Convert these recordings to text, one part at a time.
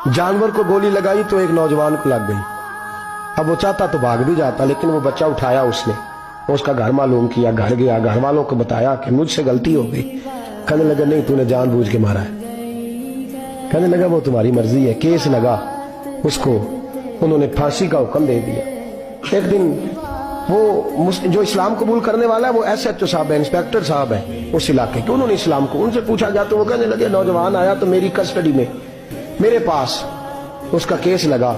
जानवर को गोली लगाई तो एक नौजवान को लग गई। अब वो चाहता तो भाग भी जाता, लेकिन वो बच्चा उठाया उसने, उसका घर मालूम किया, घर गया, घर वालों को बताया कि मुझसे गलती हो गई। कहने लगा नहीं, तूने जानबूझ के मारा है। कहने लगा वो तुम्हारी मर्जी है। केस लगा, उसको उन्होंने फांसी का हुक्म दे दिया। एक दिन वो जो इस्लाम कबूल करने वाला है वो SHO साहब है, इंस्पेक्टर साहब है उस इलाके के, उन्होंने इस्लाम को उनसे पूछा गया तो वो कहने लगे नौजवान आया तो मेरी कस्टडी में मेरे पास उसका केस लगा।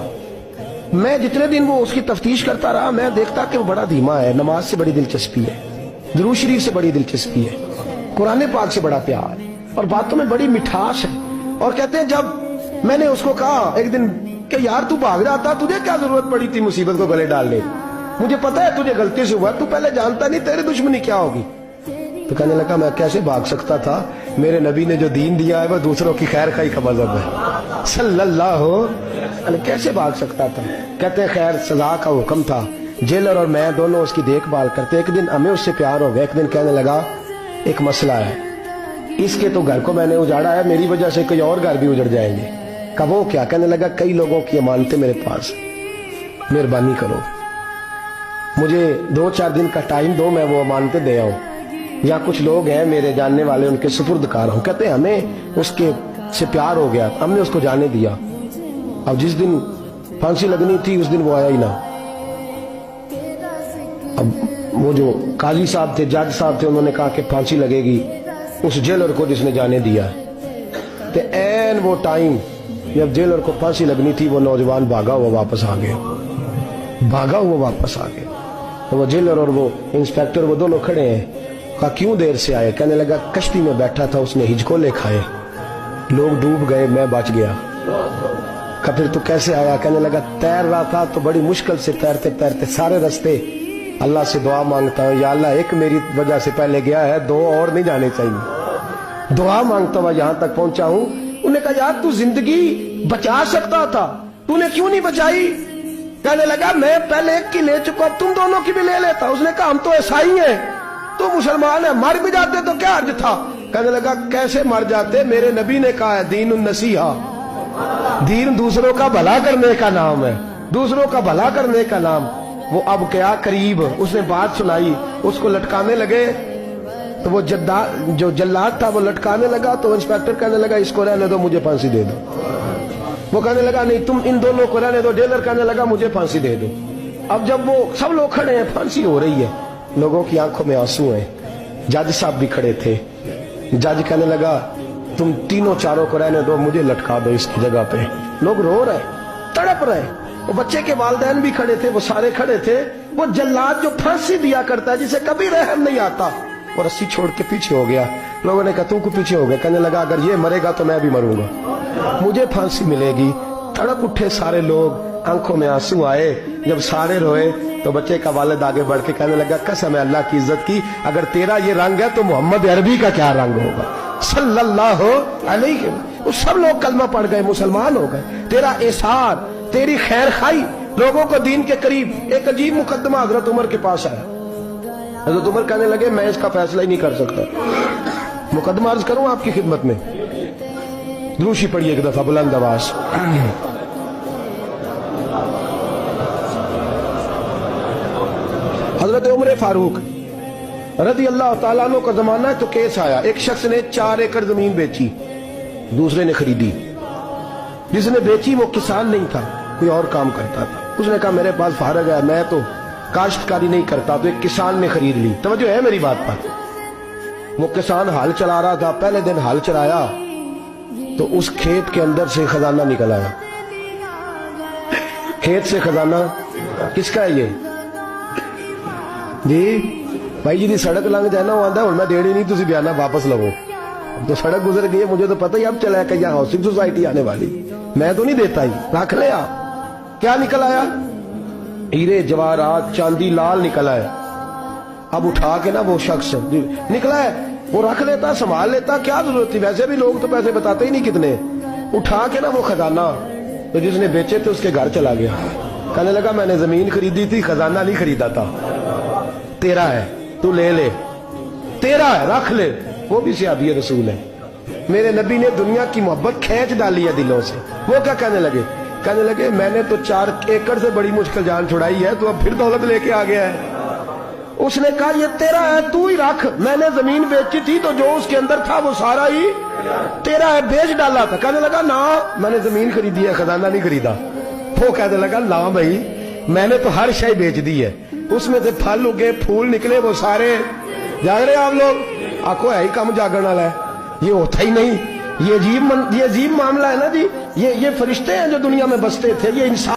मैं जितने दिन वो उसकी तफ्तीश करता रहा मैं देखता कि वो बड़ा धीमा है, नमाज से बड़ी दिलचस्पी है, दुरूद शरीफ से बड़ी दिलचस्पी है, कुरान पाक से बड़ा प्यार और बातों में बड़ी मिठास है। और कहते हैं जब मैंने उसको कहा एक दिन कि यार तू भाग जाता, तुझे क्या जरूरत पड़ी थी मुसीबत को गले डालने, मुझे पता है तुझे गलती से हुआ, तू पहले जानता नहीं तेरी दुश्मनी क्या होगी। तो कहने लगा मैं कैसे भाग सकता था, मेरे नबी ने जो दीन दिया है वह दूसरों की खैर खाई का मजहब है सल्लल्लाहु अलैहि, कैसे भाग सकता था। कहते हैं खैर सजा का हुक्म था, जेलर और मैं दोनों उसकी देखभाल करते। एक दिन हमें उससे प्यार हो गया। एक दिन कहने लगा एक मसला है, इसके तो घर को मैंने उजाड़ा है, मेरी वजह से कोई और घर भी उजड़ जाएंगे। कहा वो क्या। कहने लगा कई लोगों की अमानतें मेरे पास, मेहरबानी करो मुझे 2-4 दिन का टाइम दो, मैं वो अमानतें दे आऊं, या कुछ लोग हैं मेरे जानने वाले उनके सुपुर्दकार हूं। कहते हैं हमें उसके से प्यार हो गया, हमने उसको जाने दिया। अब जिस दिन फांसी लगनी थी उस दिन वो आया ही ना। अब वो जो काजी साहब थे, जज साहब थे, उन्होंने कहा कि फांसी लगेगी उस जेलर को जिसने जाने दिया। तो ऐन वो टाइम जब जेलर को फांसी लगनी थी वो नौजवान भागा हुआ वापस आ गया, भागा हुआ वापस आ गया। तो वो जेलर और वो इंस्पेक्टर वो दोनों खड़े हैं। कहा क्यों देर से आए। कहने लगा कश्ती में बैठा था, उसने हिचकोले खाए, लोग डूब गए, मैं बच गया। कहा फिर तू कैसे आया। कहने लगा तैर रहा था तो बड़ी मुश्किल से तैरते तैरते सारे रास्ते अल्लाह से दुआ मांगता हूँ, या अल्लाह एक मेरी वजह से पहले गया है, 2 और नहीं जाने चाहिए, दुआ मांगता हुआ यहाँ तक पहुंचा हूँ। उन्होंने कहा यार तू जिंदगी बचा सकता था, तूने क्यों नहीं बचाई। कहने लगा मैं पहले एक की ले चुका, तुम दोनों की भी ले लेता। उसने कहा हम तो ईसाई हैं, तो मुसलमान है, मर भी जाते तो क्या अर्ज था। कहने लगा कैसे मर जाते, मेरे नबी ने कहा है दीन नसीहा, दीन दूसरों का भला करने का नाम है, दूसरों का भला करने का नाम। वो अब क्या करीब उसने बात सुनाई, उसको लटकाने लगे तो वो जो जल्लाद था वो लटकाने लगा। तो इंस्पेक्टर कहने लगा इसको रहने दो, मुझे फांसी दे दो। वो कहने लगा नहीं तुम इन दोनों को रहने दो। जेलर कहने लगा मुझे फांसी दे दो। अब जब वो सब लोग खड़े हैं, फांसी हो रही है, लोगों की आंखों में आंसू हैं, जज साहब भी खड़े थे। जज कहने लगा तुम तीनों चारों को रहने दो, मुझे लटका दो इसकी जगह पे। लोग रो रहे, तड़प रहे, वो बच्चे के वालिदैन भी खड़े थे, वो सारे खड़े थे। वो जल्लाद जो फांसी दिया करता है जिसे कभी रहम नहीं आता, वो रस्सी छोड़ के पीछे हो गया। लोगों ने कहा तू को पीछे हो गया। कहने लगा अगर ये मरेगा तो मैं भी मरूंगा, मुझे फांसी मिलेगी। तड़प उठे सारे लोग, आंखों में आंसू आए। जब सारे रोए तो बच्चे का वालिद आगे बढ़ के कहने लगा कसम है अल्लाह की इज्जत की, अगर तेरा ये रंग है तो मोहम्मद अरबी का क्या रंग होगा सल्लल्लाहु अलैहि। वो सब लोग कलमा पढ़ गए, मुसलमान हो गए। तेरा एहसान, तेरी खैर खाई लोगों को दीन के करीब। एक अजीब मुकदमा हजरत उमर के पास आया। हजरत उमर कहने लगे मैं इसका फैसला ही नहीं कर सकता, मुकदमा अर्ज करूं आपकी खिदमत में। दूसरी पढ़िए एक दफा बुलंद आवाज। हजरत उमर फारूक रज़ी अल्लाह ताला अन्हु का जमाना है तो केस आया। एक शख्स ने 4 एकड़ जमीन बेची, दूसरे ने खरीदी। जिसने बेची वो किसान नहीं था, कोई और काम करता था। उसने कहा मेरे पास फारग है, मैं तो काश्तकारी नहीं करता, तो एक किसान ने खरीद ली। तवज्जो है मेरी बात पर। वो किसान हल चला रहा था, पहले दिन हल चलाया तो उस खेत के अंदर से खजाना निकल आया। खेत से खजाना किसका है ये जी भाई जी दी सड़क लंघ जाए ना, वो आंदा हुण मैं देनी नहीं, तुसी बयाना वापस लवो। तो सड़क गुजर गई है, मुझे तो पता ही अब चला कि यहाँ हाउसिंग सोसाइटी आने वाली, मैं तो नहीं देता ही, रख ले आप। क्या निकल आया, हीरे जवाहरात चांदी लाल निकल आया। अब उठा के ना वो शख्स निकला है वो रख लेता, संभाल लेता, क्या जरूरत थी, वैसे भी लोग तो पैसे बताते ही नहीं कितने। उठा के ना वो खजाना तो जिसने बेचे थे उसके घर चला गया। कहने लगा मैंने जमीन खरीदी थी, खजाना नहीं खरीदा था, तेरा है, तू ले ले, तेरा है, रख ले। वो भी सहाबी रसूल है। میرے نبی نے دنیا کی محبت کھینچ ڈالی ہے دلوں سے. وہ کیا کہنے لگے میں نے تو 4 ایکڑ سے بڑی مشکل جان چھڑائی ہے, تو اب پھر دولت لے کے آ گیا ہے. اس نے کہا یہ تیرا ہے, تو ہی رکھ, میں نے زمین بیچی تھی تو جو اس کے اندر تھا وہ سارا ہی تیرا ہے, بیچ ڈالا تھا. کہنے لگا نا میں نے زمین خریدی ہے, خزانہ نہیں خریدا. وہ کہنے لگا لا بھائی میں نے تو ہر شے بیچ دی ہے, اس میں سے پھل اگے پھول نکلے وہ سارے. جاگ رہے آپ لوگ؟ آنکھوں ہے ہی کم جاگن والا ہے, یہ ہوتا ہی نہیں. یہ عجیب معاملہ ہے نا جی. یہ فرشتے ہیں جو دنیا میں بستے تھے, یہ انسان